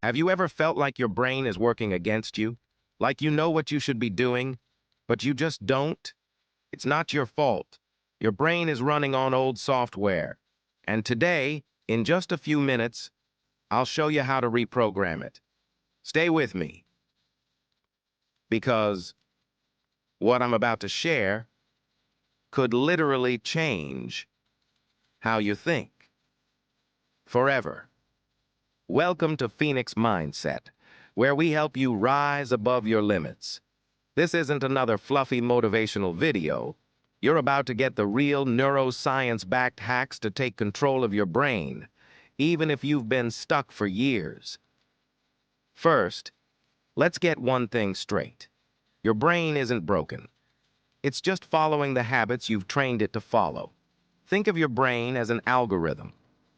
Have you ever felt like your brain is working against you? Like you know what you should be doing, but you just don't? It's not your fault. Your brain is running on old software. And today, in just a few minutes, I'll show you how to reprogram it. Stay with me, because what I'm about to share could literally change how you think forever. Welcome to Phoenix Mindset, where we help you rise above your limits. This isn't another fluffy motivational video. You're about to get the real neuroscience-backed hacks to take control of your brain, even if you've been stuck for years. First, let's get one thing straight. Your brain isn't broken. It's just following the habits you've trained it to follow. Think of your brain as an algorithm.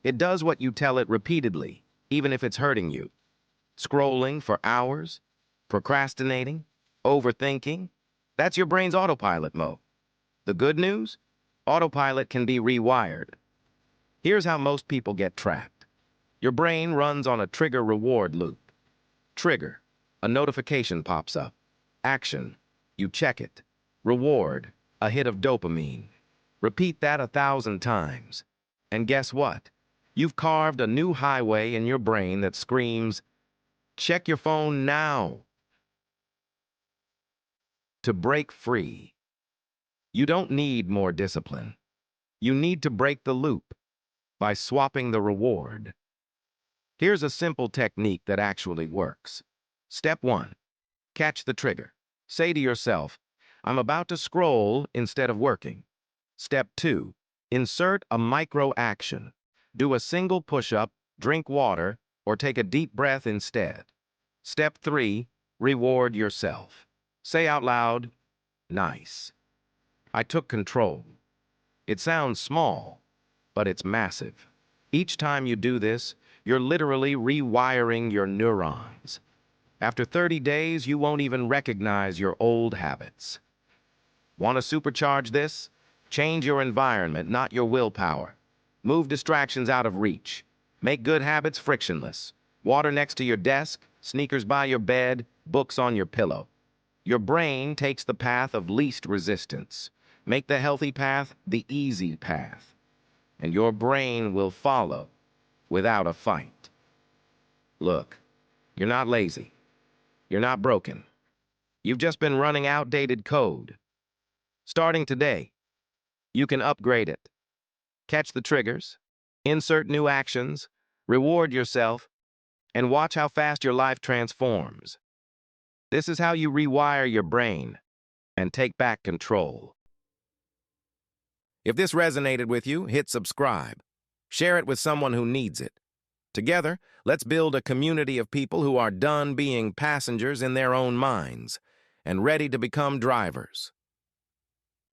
It does what you tell it repeatedly, even if it's hurting you. Scrolling for hours, procrastinating, overthinking, that's your brain's autopilot mode. The good news? Autopilot can be rewired. Here's how most people get trapped. Your brain runs on a trigger-reward loop. Trigger, a notification pops up. Action, you check it. Reward, a hit of dopamine. Repeat that 1,000 times. And guess what? You've carved a new highway in your brain that screams, "Check your phone now." To break free, you don't need more discipline. You need to break the loop by swapping the reward. Here's a simple technique that actually works. Step 1. Catch the trigger. Say to yourself, "I'm about to scroll instead of working." Step 2. Insert a micro action. Do a single push-up, drink water, or take a deep breath instead. Step 3. Reward yourself. Say out loud, "Nice. I took control." It sounds small, but it's massive. Each time you do this, you're literally rewiring your neurons. After 30 days, you won't even recognize your old habits. Want to supercharge this? Change your environment, not your willpower. Move distractions out of reach. Make good habits frictionless. Water next to your desk, sneakers by your bed, books on your pillow. Your brain takes the path of least resistance. Make the healthy path the easy path, and your brain will follow without a fight. Look, you're not lazy. You're not broken. You've just been running outdated code. Starting today, you can upgrade it. Catch the triggers, insert new actions, reward yourself, and watch how fast your life transforms. This is how you rewire your brain and take back control. If this resonated with you, hit subscribe. Share it with someone who needs it. Together, let's build a community of people who are done being passengers in their own minds and ready to become drivers.